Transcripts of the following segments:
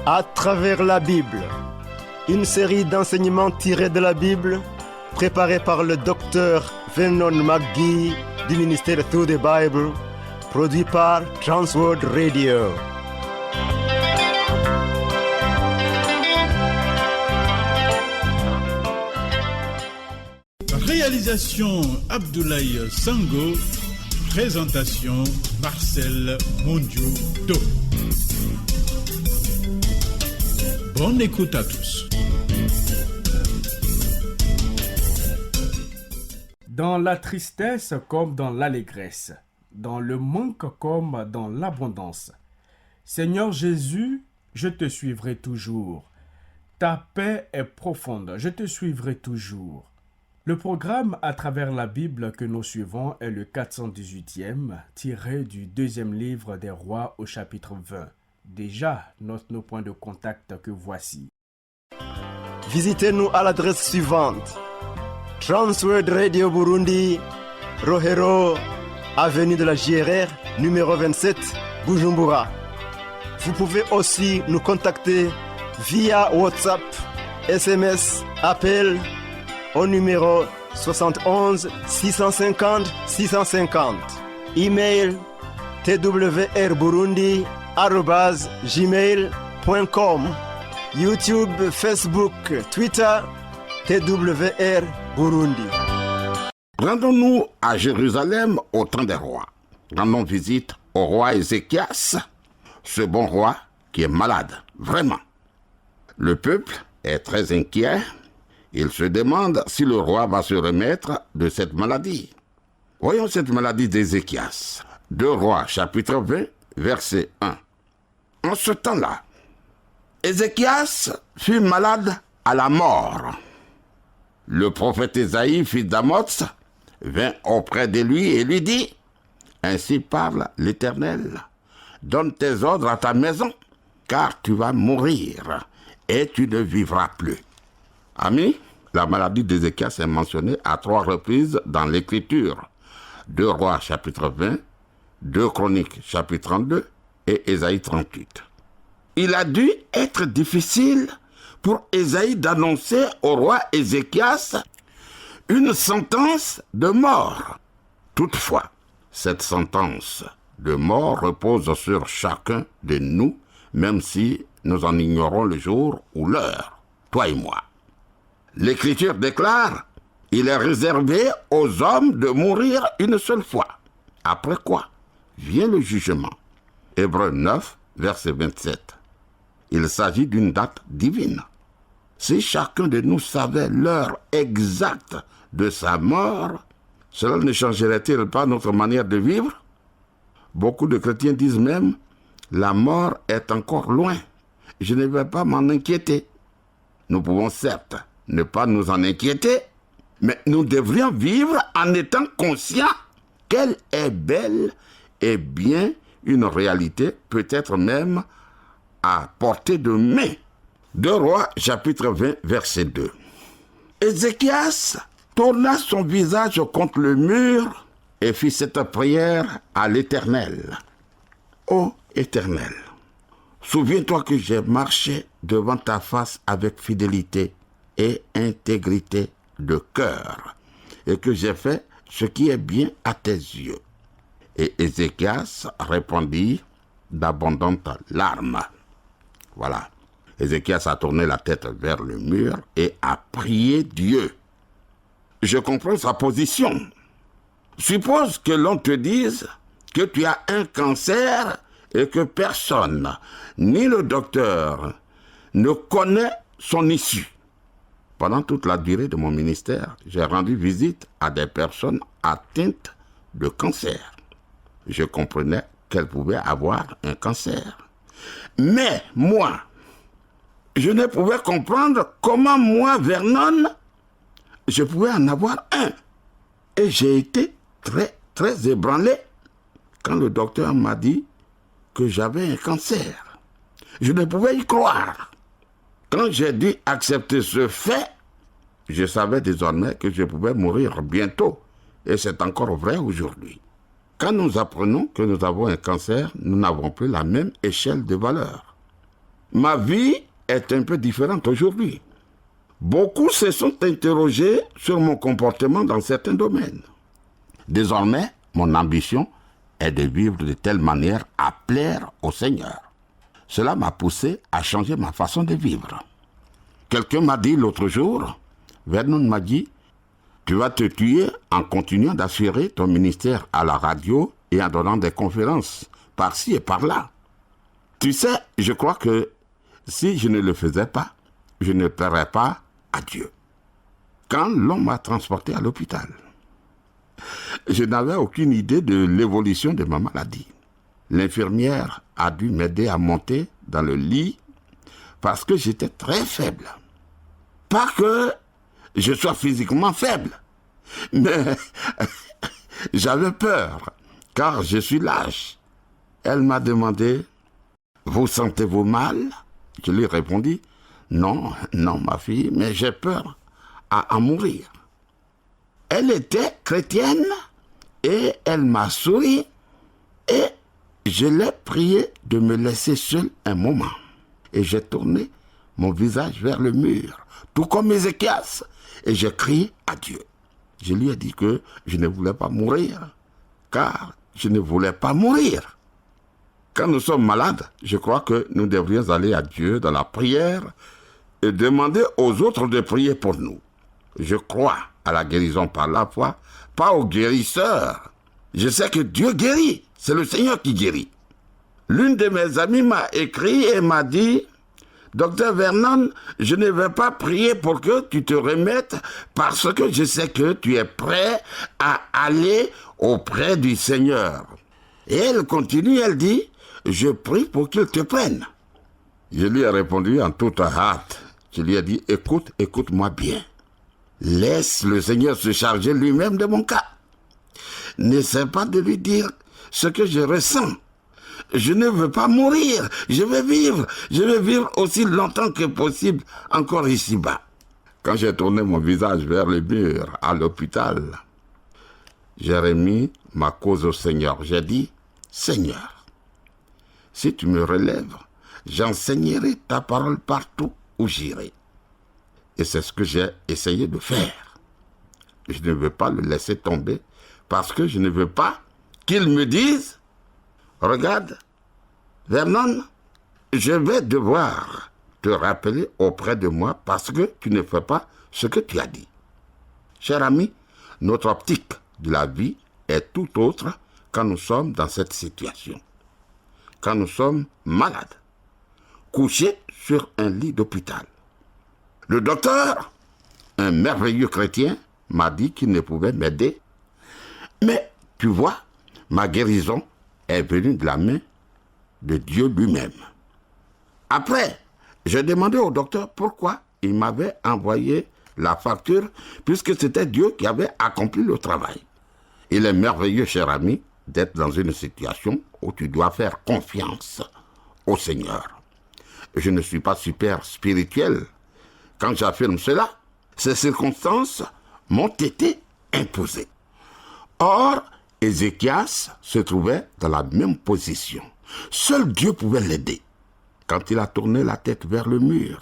À travers la Bible, une série d'enseignements tirés de la Bible, préparée par le docteur Vernon McGee du ministère Through the Bible, produit par Transworld Radio. Réalisation Abdoulaye Sango, présentation Marcel Mondiou-Do. Bonne écoute à tous. Dans la tristesse comme dans l'allégresse, dans le manque comme dans l'abondance. Seigneur Jésus, je te suivrai toujours. Ta paix est profonde, je te suivrai toujours. Le programme à travers la Bible que nous suivons est le 418e, tiré du deuxième livre des Rois au chapitre 20. Déjà, nos points de contact que voici. Visitez-nous à l'adresse suivante: Transworld Radio Burundi, Rohero, avenue de la JRR, numéro 27, Bujumbura. Vous pouvez aussi nous contacter via WhatsApp, SMS, appel au numéro 71 650 650. Email twrburundi@gmail.com. YouTube, Facebook, Twitter, TWR Burundi. Rendons-nous à Jérusalem au temps des rois. Rendons visite au roi Ézéchias, ce bon roi qui est malade, vraiment. Le peuple est très inquiet. Il se demande si le roi va se remettre de cette maladie. Voyons cette maladie d'Ézéchias. 2 Rois, chapitre 20, verset 1. En ce temps-là, Ézéchias fut malade à la mort. Le prophète Ésaïe, fils d'Amoz, vint auprès de lui et lui dit: Ainsi parle l'Éternel, donne tes ordres à ta maison, car tu vas mourir et tu ne vivras plus. Amis, la maladie d'Ézéchias est mentionnée à 3 reprises dans l'Écriture. 2 Rois, chapitre 20, 2 Chroniques, chapitre 32 et Ésaïe 38. Il a dû être difficile pour Ésaïe d'annoncer au roi Ézéchias une sentence de mort. Toutefois, cette sentence de mort repose sur chacun de nous, même si nous en ignorons le jour ou l'heure, toi et moi. L'Écriture déclare: il est réservé aux hommes de mourir une seule fois. Après quoi vient le jugement. Hébreux 9, verset 27. Il s'agit d'une date divine. Si chacun de nous savait l'heure exacte de sa mort, cela ne changerait-il pas notre manière de vivre? Beaucoup de chrétiens disent même: la mort est encore loin. Je ne vais pas m'en inquiéter. Nous pouvons certes ne pas nous en inquiéter, mais nous devrions vivre en étant conscients qu'elle est belle et bien une réalité, peut-être même à portée de main. 2 Rois, chapitre 20, verset 2. Ézéchias tourna son visage contre le mur et fit cette prière à l'Éternel. Ô Éternel, souviens-toi que j'ai marché devant ta face avec fidélité et intégrité de cœur, et que j'ai fait ce qui est bien à tes yeux. Et Ézéchias répondit d'abondantes larmes. Voilà. Ézéchias a tourné la tête vers le mur et a prié Dieu. Je comprends sa position. Suppose que l'on te dise que tu as un cancer et que personne, ni le docteur, ne connaît son issue. Pendant toute la durée de mon ministère, j'ai rendu visite à des personnes atteintes de cancer. Je comprenais qu'elles pouvaient avoir un cancer. Mais moi, je ne pouvais comprendre comment moi, Vernon, je pouvais en avoir un. Et j'ai été très ébranlé quand le docteur m'a dit que j'avais un cancer. Je ne pouvais y croire. Quand j'ai dû accepter ce fait, je savais désormais que je pouvais mourir bientôt. Et c'est encore vrai aujourd'hui. Quand nous apprenons que nous avons un cancer, nous n'avons plus la même échelle de valeur. ma vie est un peu différente aujourd'hui. Beaucoup se sont interrogés sur mon comportement dans certains domaines. Désormais, mon ambition est de vivre de telle manière à plaire au Seigneur. Cela m'a poussé à changer ma façon de vivre. Quelqu'un m'a dit l'autre jour, Vernon m'a dit, tu vas te tuer en continuant d'assurer ton ministère à la radio et en donnant des conférences par-ci et par-là. Tu sais, je crois que si je ne le faisais pas, je ne plairais pas à Dieu. Quand l'on m'a transporté à l'hôpital, je n'avais aucune idée de l'évolution de ma maladie. L'infirmière a dû m'aider à monter dans le lit parce que j'étais très faible. Pas que je sois physiquement faible, mais j'avais peur car je suis lâche. Elle m'a demandé, « Vous sentez-vous mal ?» Je lui répondis, « Non, ma fille, mais j'ai peur à en mourir. » Elle était chrétienne et elle m'a souri et je l'ai prié de me laisser seul un moment. Et j'ai tourné mon visage vers le mur, tout comme Ézéchias, et j'ai crié à Dieu. Je lui ai dit que je ne voulais pas mourir, car je ne voulais pas mourir. Quand nous sommes malades, je crois que nous devrions aller à Dieu dans la prière et demander aux autres de prier pour nous. Je crois à la guérison par la foi, pas au guérisseur. Je sais que Dieu guérit, c'est le Seigneur qui guérit. L'une de mes amies m'a écrit et m'a dit, « Docteur Vernon, je ne vais pas prier pour que tu te remettes parce que je sais que tu es prêt à aller auprès du Seigneur. » Et elle continue, elle dit, « Je prie pour qu'il te prenne. » Je lui ai répondu en toute hâte. Je lui ai dit, « Écoute-moi bien. Laisse le Seigneur se charger lui-même de mon cas. N'essaie pas de lui dire ce que je ressens. Je ne veux pas mourir, je vais vivre aussi longtemps que possible encore ici-bas. » Quand j'ai tourné mon visage vers le mur à l'hôpital, j'ai remis ma cause au Seigneur. J'ai dit, « Seigneur, si tu me relèves, j'enseignerai ta parole partout où j'irai. » Et c'est ce que j'ai essayé de faire. Je ne veux pas le laisser tomber parce que je ne veux pas qu'il me dise, « Regarde, Vernon, je vais devoir te rappeler auprès de moi parce que tu ne fais pas ce que tu as dit. » Cher ami, notre optique de la vie est tout autre quand nous sommes dans cette situation. Quand nous sommes malades, couchés sur un lit d'hôpital. Le docteur, un merveilleux chrétien, m'a dit qu'il ne pouvait m'aider. Mais, tu vois, ma guérison est venue de la main de Dieu lui-même. Après, j'ai demandé au docteur pourquoi il m'avait envoyé la facture, puisque c'était Dieu qui avait accompli le travail. Il est merveilleux, cher ami, d'être dans une situation où tu dois faire confiance au Seigneur. Je ne suis pas super spirituel quand j'affirme cela. Ces circonstances m'ont été imposées. Or, Ézéchias se trouvait dans la même position. Seul Dieu pouvait l'aider. Quand il a tourné la tête vers le mur,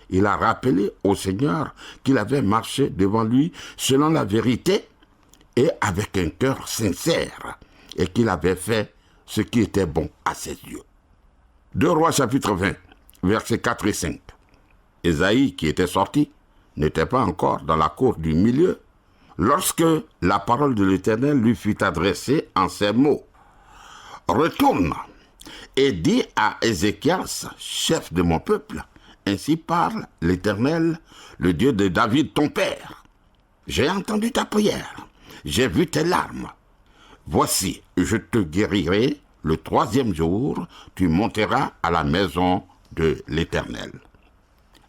il a rappelé au Seigneur qu'il avait marché devant lui selon la vérité et avec un cœur sincère, et qu'il avait fait ce qui était bon à ses yeux. 2 Rois chapitre 20, versets 4 et 5. Ésaïe, qui était sorti, n'était pas encore dans la cour du milieu, lorsque la parole de l'Éternel lui fut adressée en ces mots. « Retourne et dis à Ézéchias, chef de mon peuple, ainsi parle l'Éternel, le Dieu de David ton père. J'ai entendu ta prière, j'ai vu tes larmes. Voici, je te guérirai, le 3e jour, tu monteras à la maison de l'Éternel. »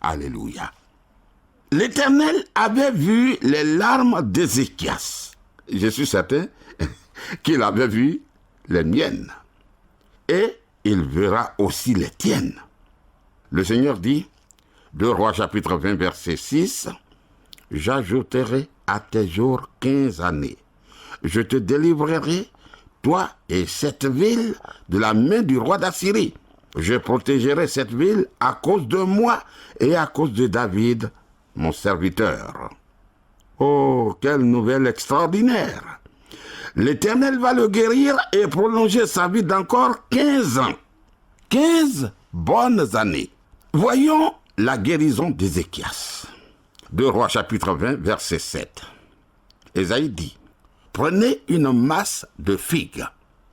Alléluia. L'Éternel avait vu les larmes d'Ézéchias. Je suis certain qu'il avait vu les miennes. Et il verra aussi les tiennes. Le Seigneur dit, 2 Rois chapitre 20 verset 6, « J'ajouterai à tes jours 15 années. Je te délivrerai, toi et cette ville, de la main du roi d'Assyrie. Je protégerai cette ville à cause de moi et à cause de David, mon serviteur. Oh, quelle nouvelle extraordinaire! L'Éternel va le guérir et prolonger sa vie d'encore 15 ans. 15 bonnes années. Voyons la guérison d'Ézéchias. 2 Rois chapitre 20, verset 7. Ésaïe dit, « Prenez une masse de figues. »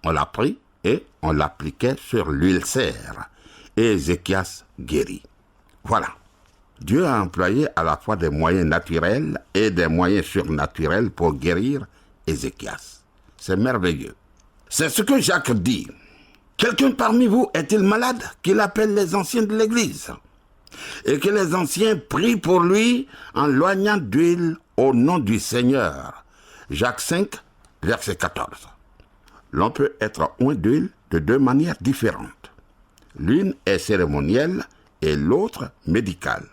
On l'a pris et on l'appliquait sur l'ulcère. Et Ézéchias guérit. Voilà. Dieu a employé à la fois des moyens naturels et des moyens surnaturels pour guérir Ézéchias. C'est merveilleux. C'est ce que Jacques dit. Quelqu'un parmi vous est-il malade qu'il appelle les anciens de l'Église et que les anciens prient pour lui en loignant d'huile au nom du Seigneur. Jacques 5, verset 14. L'on peut être oint d'huile de deux manières différentes. L'une est cérémonielle et l'autre médicale.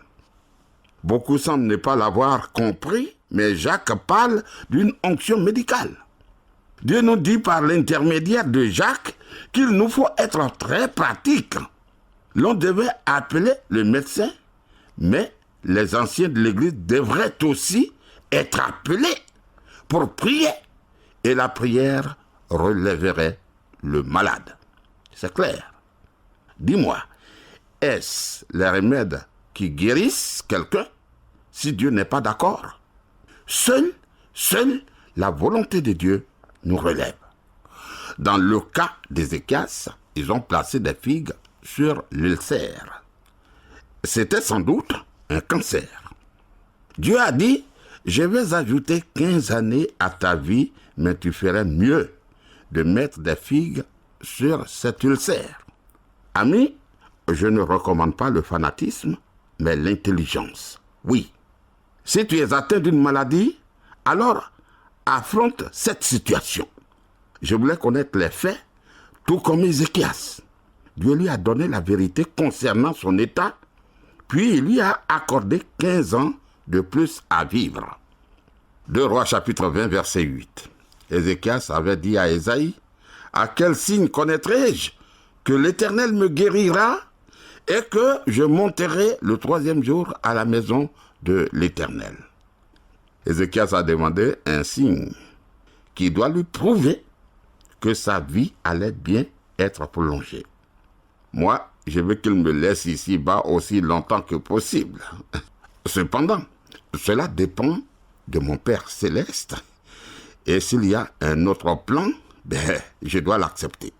Beaucoup semblent ne pas l'avoir compris, mais Jacques parle d'une onction médicale. Dieu nous dit par l'intermédiaire de Jacques qu'il nous faut être très pratique. L'on devait appeler le médecin, mais les anciens de l'Église devraient aussi être appelés pour prier. Et la prière relèverait le malade. C'est clair. Dis-moi, est-ce les remèdes qui guérissent quelqu'un si Dieu n'est pas d'accord? Seule la volonté de Dieu nous relève. Dans le cas d'Ézéchias, ils ont placé des figues sur l'ulcère. C'était sans doute un cancer. Dieu a dit, je vais ajouter 15 années à ta vie, mais tu ferais mieux de mettre des figues sur cet ulcère. Amis, je ne recommande pas le fanatisme, mais l'intelligence. Oui. Si tu es atteint d'une maladie, alors affronte cette situation. Je voulais connaître les faits, tout comme Ézéchias. Dieu lui a donné la vérité concernant son état, puis il lui a accordé 15 ans de plus à vivre. 2 Rois chapitre 20, verset 8. Ézéchias avait dit à Ésaïe, « À quel signe connaîtrai-je que l'Éternel me guérira et que je monterai le 3e jour à la maison de l'Éternel ?» Ézéchias a demandé un signe qui doit lui prouver que sa vie allait bien être prolongée. Moi, je veux qu'il me laisse ici-bas aussi longtemps que possible. Cependant, cela dépend de mon Père céleste. Et s'il y a un autre plan, je dois l'accepter.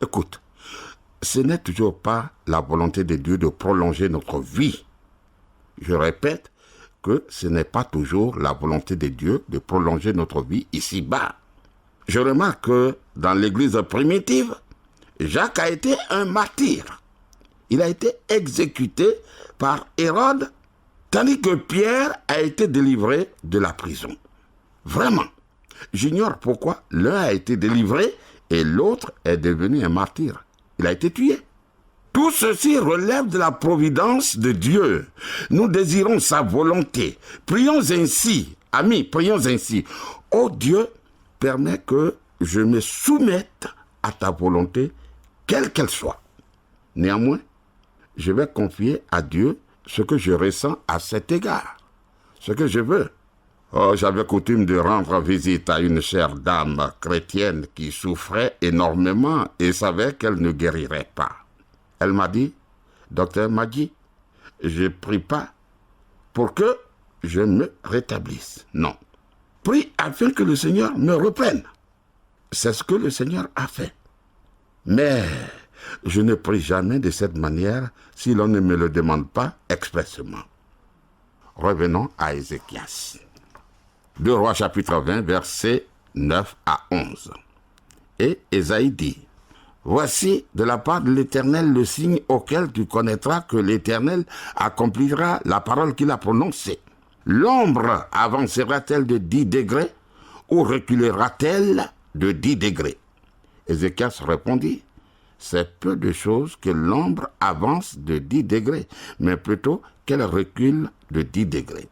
Écoute, ce n'est toujours pas la volonté de Dieu de prolonger notre vie. Je répète que ce n'est pas toujours la volonté de Dieu de prolonger notre vie ici-bas. Je remarque que dans l'Église primitive, Jacques a été un martyr. Il a été exécuté par Hérode, tandis que Pierre a été délivré de la prison. Vraiment, j'ignore pourquoi l'un a été délivré et l'autre est devenu un martyr. Il a été tué. Tout ceci relève de la providence de Dieu. Nous désirons sa volonté. Prions ainsi, amis, prions ainsi. Oh Dieu, permets que je me soumette à ta volonté, quelle qu'elle soit. Néanmoins, je vais confier à Dieu ce que je ressens à cet égard, ce que je veux. Oh, j'avais coutume de rendre visite à une chère dame chrétienne qui souffrait énormément et savait qu'elle ne guérirait pas. Elle m'a dit, docteur Maggi, je prie pas pour que je me rétablisse. Non. Prie afin que le Seigneur me reprenne. C'est ce que le Seigneur a fait. Mais je ne prie jamais de cette manière si l'on ne me le demande pas expressément. Revenons à Ézéchias. 2 Rois chapitre 20, versets 9 à 11. Et Ésaïe dit, « Voici de la part de l'Éternel le signe auquel tu connaîtras que l'Éternel accomplira la parole qu'il a prononcée. L'ombre avancera-t-elle de 10 degrés ou reculera-t-elle de 10 degrés ?» Ézéchias répondit, « C'est peu de choses que l'ombre avance de 10 degrés, mais plutôt qu'elle recule de 10 degrés. »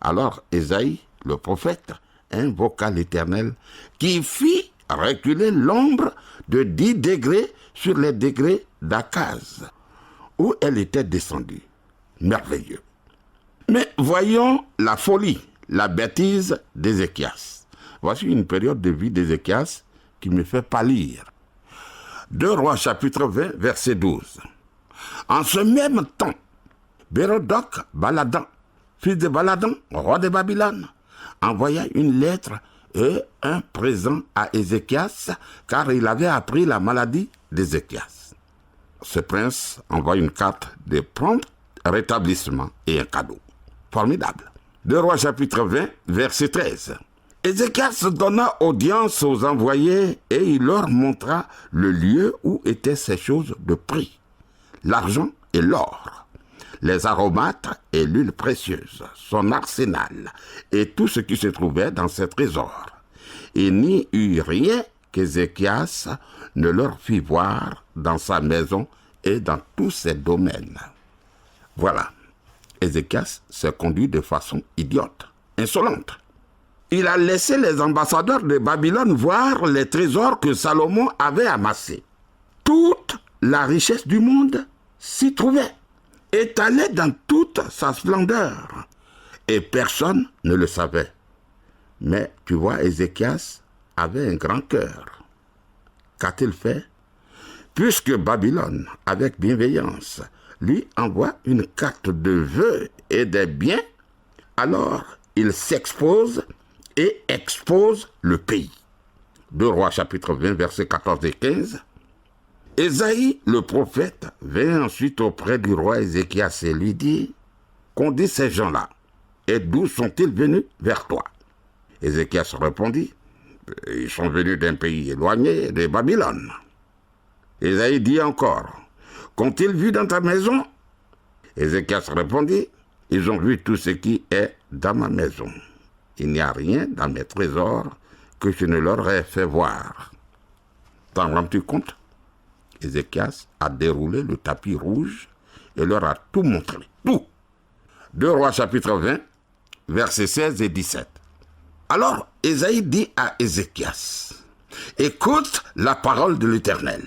Alors Ésaïe, le prophète, invoqua l'Éternel, qui fit reculer l'ombre de 10 degrés sur les degrés d'Akaz, où elle était descendue. Merveilleux. Mais voyons la folie, la bêtise d'Ézéchias. Voici une période de vie d'Ézéchias qui me fait pâlir. 2 Rois chapitre 20, verset 12. En ce même temps, Bérodoc Baladan, fils de Baladan, roi de Babylone, envoya une lettre et un présent à Ézéchias, car il avait appris la maladie d'Ézéchias. Ce prince envoie une carte de prompt rétablissement et un cadeau. Formidable. 2 Rois chapitre 20, verset 13. Ézéchias donna audience aux envoyés et il leur montra le lieu où étaient ces choses de prix, l'argent et l'or, les aromates et l'huile précieuse, son arsenal et tout ce qui se trouvait dans ses trésors. Il n'y eut rien qu'Ézéchias ne leur fit voir dans sa maison et dans tous ses domaines. Voilà, Ézéchias se conduit de façon idiote, insolente. Il a laissé les ambassadeurs de Babylone voir les trésors que Salomon avait amassés. Toute la richesse du monde s'y trouvait, étalée dans toute sa splendeur. Et personne ne le savait. Mais tu vois, Ézéchias avait un grand cœur. Qu'a-t-il fait? Puisque Babylone, avec bienveillance, lui envoie une carte de vœux et des biens, alors il s'expose et expose le pays. 2 Rois chapitre 20, versets 14 et 15. Ésaïe, le prophète, vint ensuite auprès du roi Ézéchias et lui dit, « Qu'ont dit ces gens-là, et d'où sont-ils venus vers toi ?» Ézéchias répondit, « Ils sont venus d'un pays éloigné de Babylone. » Ésaïe dit encore, « Qu'ont-ils vu dans ta maison ?» Ézéchias répondit, « Ils ont vu tout ce qui est dans ma maison. Il n'y a rien dans mes trésors que je ne leur ai fait voir. » T'en rends-tu compte? Ézéchias a déroulé le tapis rouge et leur a tout montré, tout. 2 Rois chapitre 20, versets 16 et 17. Alors Ésaïe dit à Ézéchias, « Écoute la parole de l'Éternel.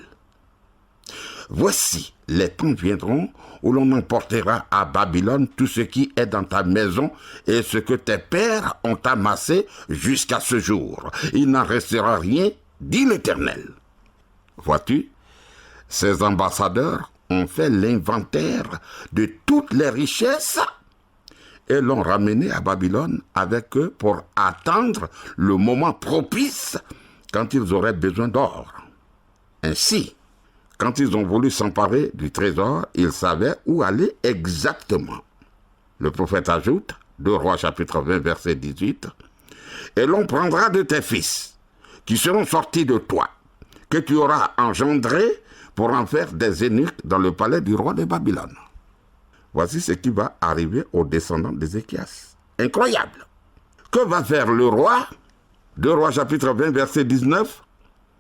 Voici, les temps viendront où l'on emportera à Babylone tout ce qui est dans ta maison et ce que tes pères ont amassé jusqu'à ce jour. Il n'en restera rien, dit l'Éternel. » Vois-tu, ces ambassadeurs ont fait l'inventaire de toutes les richesses et l'ont ramené à Babylone avec eux pour attendre le moment propice quand ils auraient besoin d'or. Ainsi, quand ils ont voulu s'emparer du trésor, ils savaient où aller exactement. Le prophète ajoute, 2 Rois chapitre 20, verset 18, « Et l'on prendra de tes fils, qui seront sortis de toi, que tu auras engendrés pour en faire des eunuques dans le palais du roi de Babylone. » Voici ce qui va arriver aux descendants d'Ézéchias. Incroyable! Que va faire le roi? 2 Rois chapitre 20, verset 19.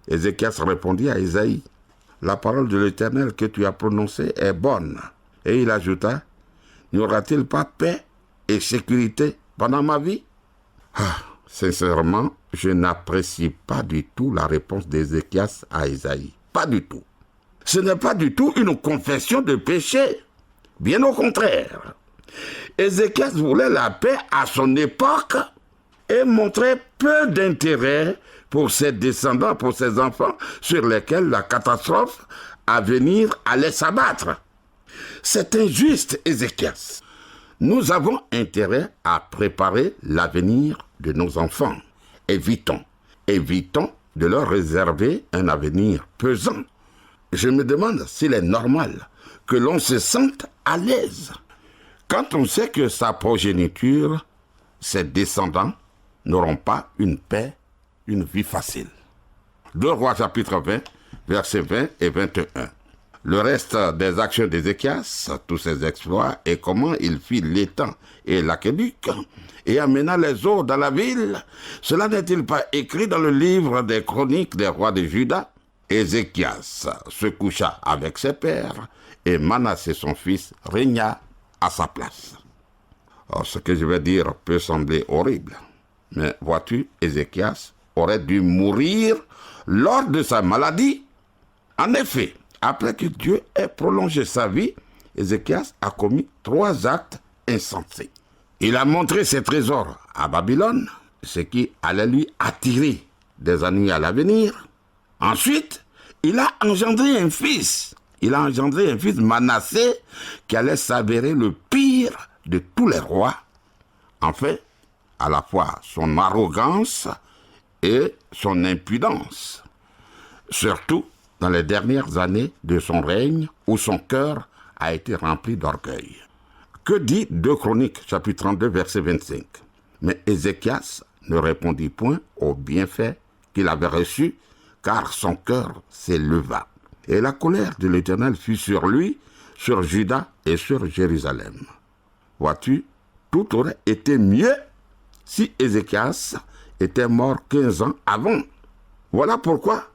Ézéchias répondit à Ésaïe, « La parole de l'Éternel que tu as prononcée est bonne. » Et il ajouta, « N'y aura-t-il pas paix et sécurité pendant ma vie ?» Sincèrement, je n'apprécie pas du tout la réponse d'Ézéchias à Ésaïe. Pas du tout. Ce n'est pas du tout une confession de péché. Bien au contraire. Ézéchias voulait la paix à son époque et montrait peu d'intérêt pour ses descendants, pour ses enfants, sur lesquels la catastrophe à venir allait s'abattre. C'est injuste, Ézéchias. Nous avons intérêt à préparer l'avenir de nos enfants. Évitons de leur réserver un avenir pesant. Je me demande s'il est normal que l'on se sente à l'aise quand on sait que sa progéniture, ses descendants, n'auront pas une paix, une vie facile. 2 Rois chapitre 20, versets 20 et 21. Le reste des actions d'Ézéchias, tous ses exploits et comment il fit l'étang et l'aqueduc et amena les eaux dans la ville, cela n'est-il pas écrit dans le livre des chroniques des rois de Juda? Ézéchias se coucha avec ses pères et Manassé son fils régna à sa place. Alors, ce que je vais dire peut sembler horrible, mais vois-tu, Ézéchias aurait dû mourir lors de sa maladie. En effet, après que Dieu ait prolongé sa vie, Ézéchias a commis 3 actes insensés. Il a montré ses trésors à Babylone, ce qui allait lui attirer des ennuis à l'avenir. Ensuite, il a engendré un fils. Il a engendré un fils, Manassé, qui allait s'avérer le pire de tous les rois. En fait, à la fois son arrogance et son impudence. Surtout dans les dernières années de son règne, où son cœur a été rempli d'orgueil. Que dit 2 Chroniques, chapitre 32, verset 25 ? Mais Ézéchias ne répondit point aux bienfaits qu'il avait reçus, car son cœur s'éleva. Et la colère de l'Éternel fut sur lui, sur Juda et sur Jérusalem. Vois-tu, tout aurait été mieux si Ézéchias était mort 15 ans avant. Voilà pourquoi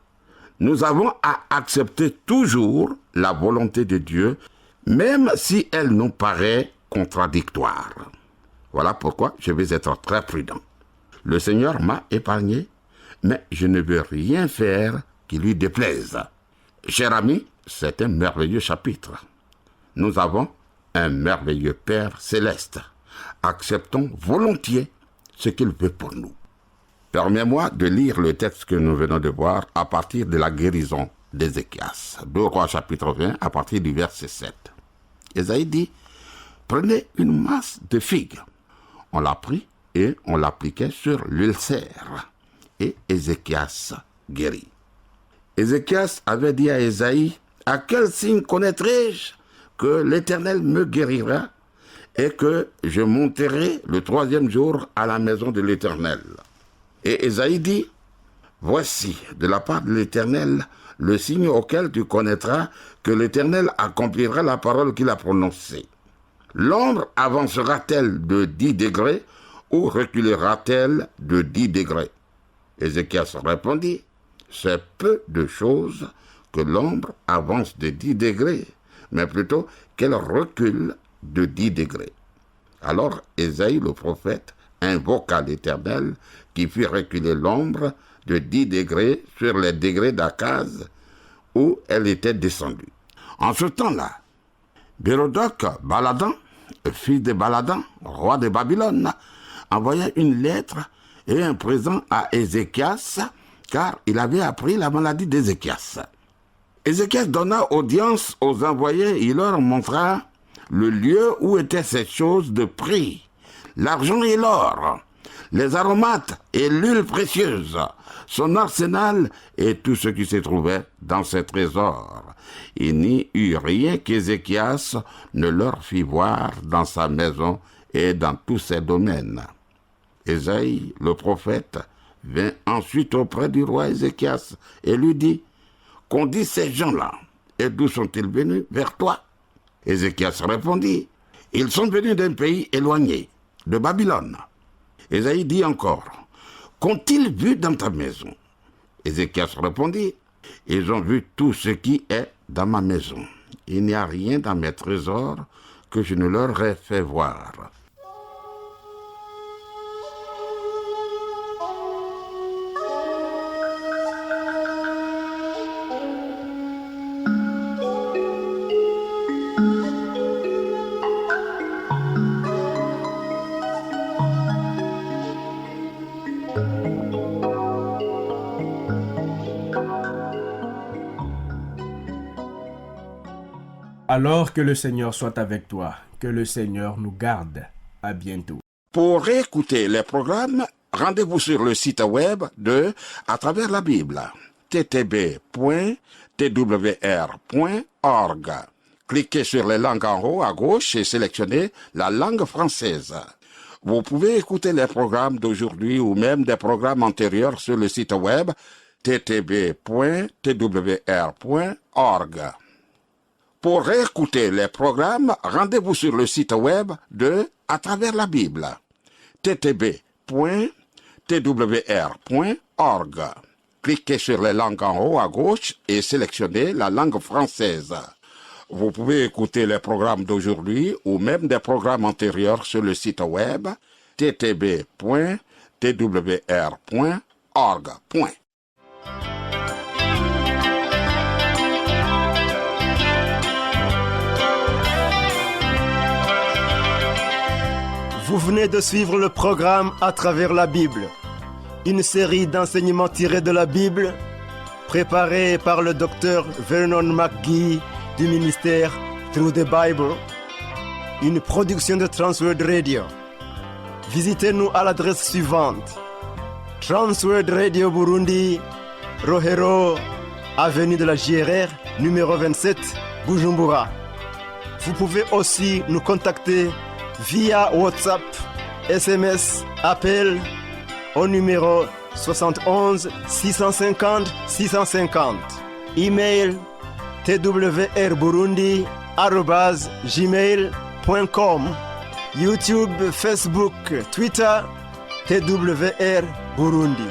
nous avons à accepter toujours la volonté de Dieu, même si elle nous paraît contradictoire. Voilà pourquoi je vais être très prudent. Le Seigneur m'a épargné, mais je ne veux rien faire qui lui déplaise. Cher ami, c'est un merveilleux chapitre. Nous avons un merveilleux Père céleste. Acceptons volontiers ce qu'il veut pour nous. Permets-moi de lire le texte que nous venons de voir à partir de la guérison d'Ézéchias. 2 Rois chapitre 20 à partir du verset 7. Ésaïe dit, « Prenez une masse de figues. » On l'a pris et on l'appliquait sur l'ulcère. Et Ézéchias guérit. Ézéchias avait dit à Ésaïe, « À quel signe connaîtrai-je que l'Éternel me guérira et que je monterai le 3e jour à la maison de l'Éternel ?» Et Ésaïe dit, « Voici, de la part de l'Éternel, le signe auquel tu connaîtras que l'Éternel accomplira la parole qu'il a prononcée. L'ombre avancera-t-elle de 10 degrés ou reculera-t-elle de 10 degrés ?» Ézéchias répondit, « C'est peu de choses que l'ombre avance de 10 degrés, mais plutôt qu'elle recule de 10 degrés. » Alors Ésaïe le prophète invoqua l'Éternel qui fit reculer l'ombre de 10 degrés sur les degrés d'Akaz où elle était descendue. En ce temps-là, Bérodoc Baladan, fils de Baladan, roi de Babylone, envoya une lettre et un présent à Ézéchias, car il avait appris la maladie d'Ézéchias. Ézéchias donna audience aux envoyés, il leur montra le lieu où étaient ces choses de prix, l'argent et l'or, les aromates et l'huile précieuse, son arsenal et tout ce qui se trouvait dans ses trésors. Il n'y eut rien qu'Ézéchias ne leur fit voir dans sa maison et dans tous ses domaines. Ésaïe, le prophète, vint ensuite auprès du roi Ézéchias et lui dit, « Qu'ont dit ces gens-là, et d'où sont-ils venus vers toi ?» Ézéchias répondit, « Ils sont venus d'un pays éloigné, de Babylone. » Ésaïe dit encore, « Qu'ont-ils vu dans ta maison ?» Ézéchias répondit, « Ils ont vu tout ce qui est dans ma maison. Il n'y a rien dans mes trésors que je ne leur ai fait voir. » Alors que le Seigneur soit avec toi, que le Seigneur nous garde. À bientôt. Pour réécouter les programmes, rendez-vous sur le site web de À travers la Bible, ttb.twr.org. Cliquez sur les langues en haut à gauche et sélectionnez la langue française. Vous pouvez écouter les programmes d'aujourd'hui ou même des programmes antérieurs sur le site web ttb.twr.org. Pour réécouter les programmes, rendez-vous sur le site web de À travers la Bible, ttb.twr.org. Cliquez sur les langues en haut à gauche et sélectionnez la langue française. Vous pouvez écouter les programmes d'aujourd'hui ou même des programmes antérieurs sur le site web ttb.twr.org. Vous venez de suivre le programme À travers la Bible, une série d'enseignements tirés de la Bible, préparée par le docteur Vernon McGee du ministère Through the Bible, une production de Transworld Radio. Visitez-nous à l'adresse suivante: Transworld Radio Burundi, Rohero, avenue de la JRR, numéro 27, Bujumbura. Vous pouvez aussi nous contacter via WhatsApp, SMS, appel au numéro 71 650 650. Email twrburundi@gmail.com. YouTube, Facebook, Twitter, TWR Burundi.